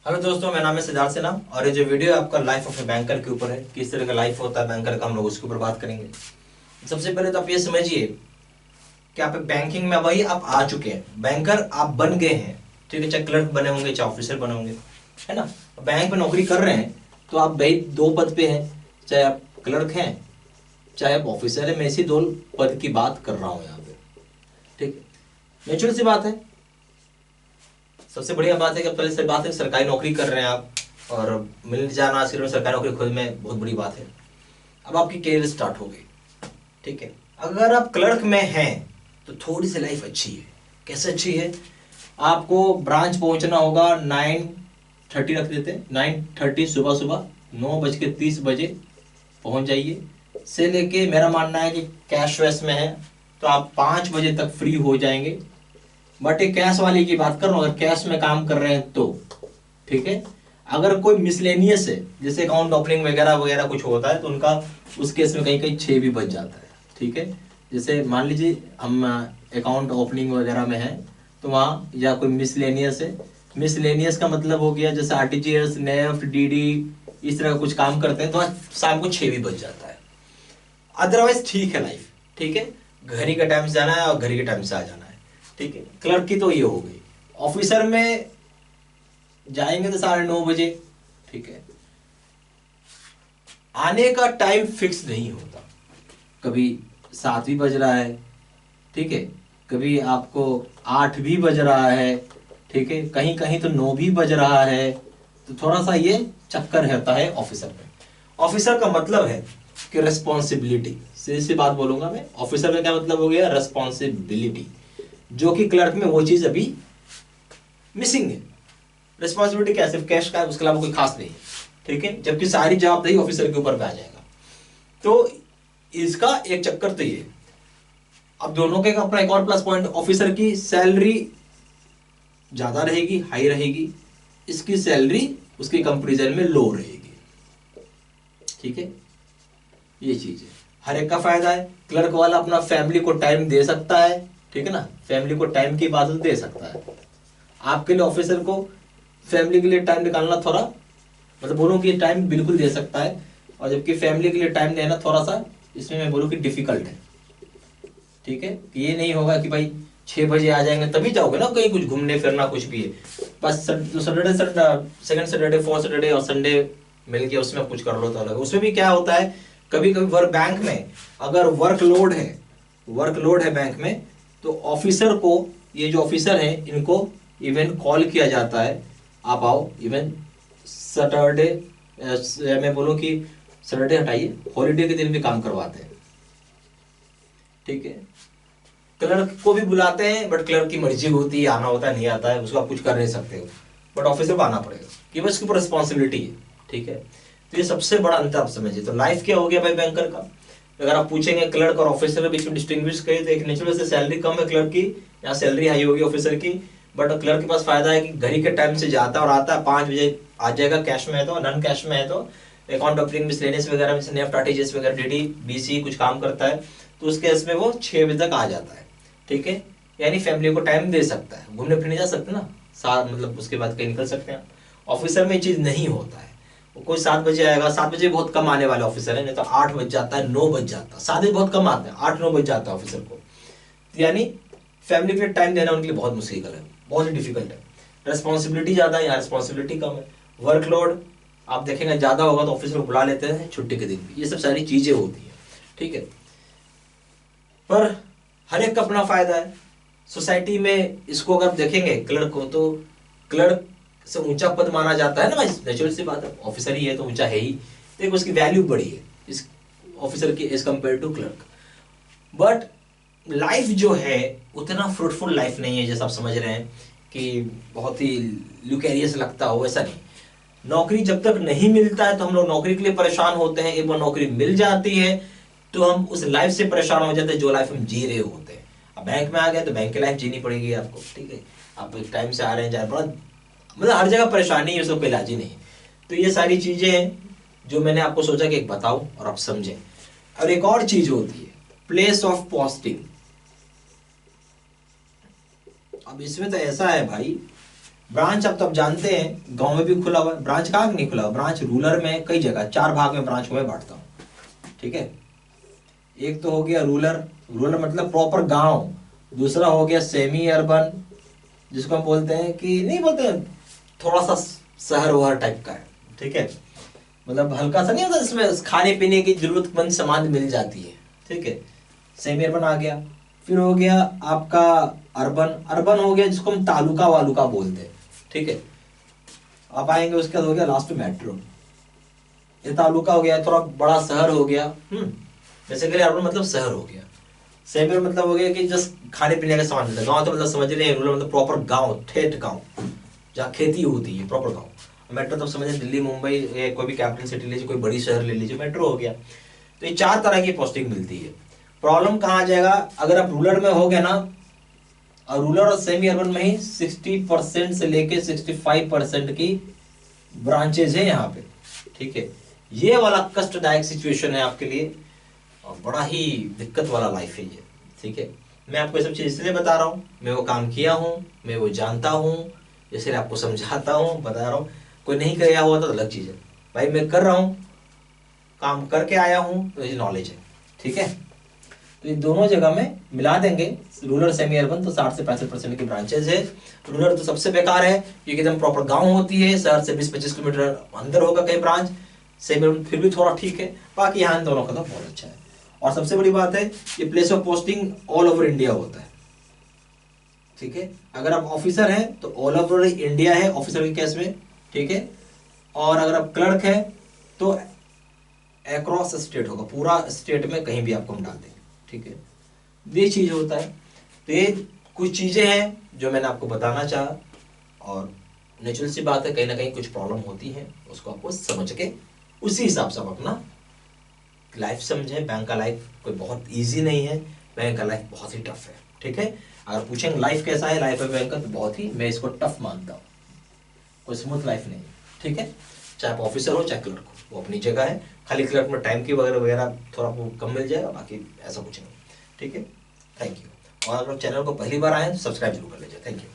Hello दोस्तों, मेरा नाम है सिद्धार्थ सिन्हा और ये जो वीडियो है आपका लाइफ ऑफ ए बैंकर के ऊपर है। किस तरह का लाइफ होता है बैंकर का, हम लोग उसके ऊपर बात करेंगे। सबसे पहले तो आप ये समझिए कि आप बैंकिंग में वही आप आ चुके हैं, बैंकर आप बन गए हैं। ठीक है, चाहे क्लर्क बने होंगे चाहे ऑफिसर बने होंगे, है ना। बैंक में नौकरी कर रहे हैं तो आप भाई दो पद पे हैं, चाहे आप क्लर्क हैं चाहे आप ऑफिसर है। मैं इसी दो पद की बात कर रहा हूँ यहाँ पे। ठीक है, नेचुरल सी बात है। सबसे बढ़िया बात है कि पहले से बात है सरकारी नौकरी कर रहे हैं आप और मिल जाना आज के में सरकारी नौकरी खुद में बहुत बड़ी बात है। अब आपकी कैरियर स्टार्ट हो गई। ठीक है, अगर आप क्लर्क में हैं तो थोड़ी सी लाइफ अच्छी है। कैसे अच्छी है? आपको ब्रांच पहुंचना होगा 9:30, रख देते हैं 9:30 सुबह सुबह, 9:30 पहुंच जाइए। से लेके मेरा मानना है कि कैश वैश में है तो आप 5 बजे तक फ्री हो जाएंगे। बट एक कैश वाले की बात कर रहा हूँ, अगर कैश में काम कर रहे हैं तो ठीक है। अगर कोई मिसलेनियस है जैसे अकाउंट ओपनिंग वगैरह वगैरह कुछ होता है तो उनका उस केस में कहीं कहीं 6 भी बच जाता है। ठीक है, जैसे मान लीजिए हम अकाउंट ओपनिंग वगैरह में है तो वहाँ या कोई मिसलेनियस है। मिसलेनियस का मतलब हो गया जैसे आरटीजीएस, नेफ्ट, डीडी, इस तरह का कुछ काम करते हैं तो शाम को 6 भी बच जाता है। अदरवाइज ठीक है लाइफ। ठीक है, घर ही के टाइम से जाना है और घर ही के टाइम से आ जाना है। ठीक है, क्लर्क की तो ये हो गई। ऑफिसर में जाएंगे तो 9:30 बजे। ठीक है, आने का टाइम फिक्स नहीं होता। कभी 7 भी बज रहा है, ठीक है, कभी आपको 8 भी बज रहा है, ठीक है, कहीं कहीं तो 9 भी बज रहा है। तो थोड़ा सा ये चक्कर रहता है ऑफिसर में। ऑफिसर का मतलब है कि रिस्पॉन्सिबिलिटी। सीधी सी बात बोलूंगा मैं, ऑफिसर का क्या मतलब हो गया? रिस्पॉन्सिबिलिटी, जो कि क्लर्क में वो चीज अभी मिसिंग है। रिस्पॉन्सिबिलिटी क्या, सिर्फ कैश का है, उसके अलावा कोई खास नहीं है। ठीक है, जबकि सारी जवाबदेही ऑफिसर के ऊपर पे आ जाएगा। तो इसका एक चक्कर तो ये। अब दोनों के अपना एक और प्लस पॉइंट, ऑफिसर की सैलरी ज्यादा रहेगी, हाई रहेगी। इसकी सैलरी उसके कंपेरिजन में लो रहेगी। ठीक है, ये चीज है, हर एक का फायदा है। क्लर्क वाला अपना फैमिली को टाइम दे सकता है, ठीक है ना, फैमिली को टाइम की इबादत दे सकता है। आपके लिए ऑफिसर को फैमिली के लिए टाइम निकालना थोड़ा, मतलब बोलूँ कि टाइम बिल्कुल दे सकता है, और जबकि फैमिली के लिए टाइम देना थोड़ा सा इसमें मैं बोलूँ कि डिफिकल्ट है। ठीक है, ये नहीं होगा कि भाई 6 बजे आ जाएंगे तभी जाओगे ना कहीं कुछ घूमने फिरना कुछ भी है। बस Saturday, second Saturday, fourth Saturday और संडे मिल गया, उसमें कुछ कर लो तो अलग। उसमें भी क्या होता है, कभी कभी वर्क बैंक में अगर वर्कलोड है बैंक में, तो ऑफिसर को, ये जो ऑफिसर है इनको इवन कॉल किया जाता है, आप आओ। इवन सैटरडे, मैं बोलूँ कि सैटरडे हटाइए, हॉलीडे के दिन भी काम करवाते हैं। ठीक है, क्लर्क को भी बुलाते हैं बट क्लर्क की मर्जी होती है, आना होता है नहीं आता है, उसको आप कुछ कर नहीं सकते हो, बट ऑफिसर को आना पड़ेगा कि बस उसके ऊपर रिस्पॉन्सिबिलिटी है। ठीक है, तो ये सबसे बड़ा अंतर आप समझिए। तो लाइफ क्या हो गया भाई बैंकर का? अगर आप पूछेंगे क्लर्क और ऑफिसर के बीच में डिस्टिंग्विश करिए तो एक नेचुरल से सैलरी कम है क्लर्क की, यहाँ सैलरी हाई होगी ऑफिसर की। बट क्लर्क के पास फायदा है कि घड़ी के टाइम से जाता है और आता है 5 बजे आ जाएगा, कैश में है तो, नॉन कैश में है तो अकाउंट ओपनिंग, मिसलेनियस वगैरह, नेफ्ट, आरटीजीएस वगैरह, डीडी, बीसी कुछ काम करता है तो उस केस में वो 6 बजे तक आ जाता है। ठीक है, यानी फैमिली को टाइम दे सकता है, घूमने फिरने जा सकते ना, साथ मतलब उसके बाद कहीं निकल सकते हैं। ऑफिसर में ये चीज नहीं होता है। वो कोई 7 बजे आएगा, 7 बजे बहुत कम आने वाले ऑफिसर है, नहीं तो 8 बज जाता है, 9 बज जाता है, 7 बजे बहुत कम आते हैं, 8-9 बज जाता है ऑफिसर को। तो यानी फैमिली के लिए टाइम देना उनके लिए बहुत मुश्किल है, बहुत ही डिफिकल्ट है। रिस्पॉन्सिबिलिटी ज्यादा है, यहाँ रिस्पॉन्सिबिलिटी कम है। वर्कलोड आप देखेंगे ज्यादा होगा तो ऑफिसर को बुला लेते हैं छुट्टी के दिन भी, ये सब सारी चीजें होती है। ठीक है, पर हर एक का अपना फायदा है। सोसाइटी में इसको अगर देखेंगे क्लर्क को, तो क्लर्क से ऊंचा पद माना जाता है ना भाई, नेचुरल सी बात है, ऑफिसर ही है तो ऊंचा है ही, तो उसकी वैल्यू बड़ी है इस ऑफिसर की age compare to clerk. But life जो है उतना फ्रूटफुल लाइफ नहीं है जैसा आप समझ रहे हैं कि बहुत ही ल्यूकेरियस लगता हो, ऐसा नहीं। नौकरी जब तक नहीं मिलता है तो हम लोग नौकरी के लिए परेशान होते हैं, एक बार नौकरी मिल जाती है तो हम उस लाइफ से परेशान हो जाते हैं जो लाइफ हम जी रहे होते हैं। अब बैंक में आ गए तो बैंक की लाइफ जीनी पड़ेगी आपको। ठीक है, आप एक टाइम से आ रहे हैं, जा बड़ा मतलब हर जगह परेशानी है, उसको इलाज ही नहीं। तो ये सारी चीजें हैं जो मैंने आपको सोचा कि एक बताऊं और आप समझें। और एक और चीज होती है प्लेस ऑफ पोस्टिंग। अब इसमें तो ऐसा है भाई ब्रांच आप तब जानते हैं, गांव में भी खुला हुआ है, ब्रांच कहाँ नहीं खुला हुआ, ब्रांच रूरल में कई जगह 4 भाग में ब्रांच को मैं बांटता हूँ, ठीक है। एक तो हो गया रूरल, रूरल मतलब प्रॉपर गांव, दूसरा हो गया सेमी अर्बन, जिसको हम बोलते हैं कि नहीं बोलते हैं, थोड़ा सा शहर वहर टाइप का है, ठीक है, मतलब हल्का सा नहीं होता, इसमें खाने पीने की जरूरतमंद सामान मिल जाती है, ठीक है, सेमी अर्बन आ गया। फिर हो गया आपका अर्बन, अर्बन हो गया जिसको हम तालुका वालुका बोलते हैं, ठीक है। आप आएंगे उसके बाद हो गया लास्ट में मेट्रो, ये तालुका हो गया, थोड़ा बड़ा शहर हो गया, बेसिकली अर्बन मतलब शहर हो गया। सेमी मतलब हो गया कि जस्ट खाने पीने का सामान मिलता है, गाँव तो मतलब समझ रहे हैं, रूरल मतलब प्रॉपर गाँव, ठेठ गाँव जहाँ खेती होती है, प्रॉपर गाँव। मेट्रो तो समझे दिल्ली मुंबई, कोई भी कैपिटल सिटी लीजिए, कोई बड़ी शहर ले लीजिए, मेट्रो हो गया। तो ये 4 तरह की पोस्टिंग मिलती है। प्रॉब्लम कहाँ आ जाएगा, अगर आप रूरल में हो गए ना, और रूरल और सेमी अर्बन में ही 60% से लेके 65% की ब्रांचेज है यहाँ पे, ठीक है। ये वाला कष्टदायक सिचुएशन है आपके लिए, और बड़ा ही दिक्कत वाला लाइफ है ये, ठीक है। मैं आपको ये सब चीज इसलिए बता रहा हूँ, मैं वो काम किया हूँ, मैं वो जानता हूँ, इसलिए आपको समझाता हूँ, बता रहा हूँ। कोई नहीं किया हुआ तो अलग चीज है भाई, मैं कर रहा हूँ, काम करके आया हूँ, तो ये नॉलेज है, ठीक है। तो ये दोनों जगह में मिला देंगे, रूरल सेमी अर्बन, तो 60 से 65% की ब्रांचेज है। रूरल तो सबसे बेकार है क्योंकि एकदम प्रॉपर गांव होती है, शहर से 20-25 किलोमीटर अंदर होगा कई ब्रांच, सेमी अर्बन फिर भी थोड़ा ठीक है, बाकी यहाँ इन दोनों का तो बहुत अच्छा है। और सबसे बड़ी बात है, ये place of posting all over India होता है, ठीक है। अगर आप ऑफिसर हैं तो ऑल ओवर इंडिया है ऑफिसर के केस में, ठीक है। और अगर आप क्लर्क हैं तो अक्रॉस स्टेट होगा, पूरा स्टेट में कहीं भी आपको हम डाल देंगे, ठीक है। ये चीज होता है। तो ये कुछ चीजें हैं जो मैंने आपको बताना चाहा, और नेचुरल सी बात है, कहीं ना कहीं कुछ प्रॉब्लम होती है, उसको आपको समझ के उसी हिसाब से आप अपना लाइफ समझें। बैंक का लाइफ कोई बहुत इजी नहीं है, बैंक का लाइफ बहुत ही टफ है, ठीक है। अगर पूछेंगे लाइफ कैसा है, लाइफ है बैंक का, तो बहुत ही, मैं इसको टफ मानता हूँ, कोई स्मूथ लाइफ नहीं, ठीक है। चाहे आप ऑफिसर हो चाहे क्लर्क हो, वो अपनी जगह है, खाली क्लर्क में टाइम की वगैरह वगैरह थोड़ा आपको कम मिल जाएगा, बाकी ऐसा कुछ नहीं, ठीक है। Thank you. और अगर चैनल को पहली बार आए तो सब्सक्राइब जरूर कर लीजिए। Thank you.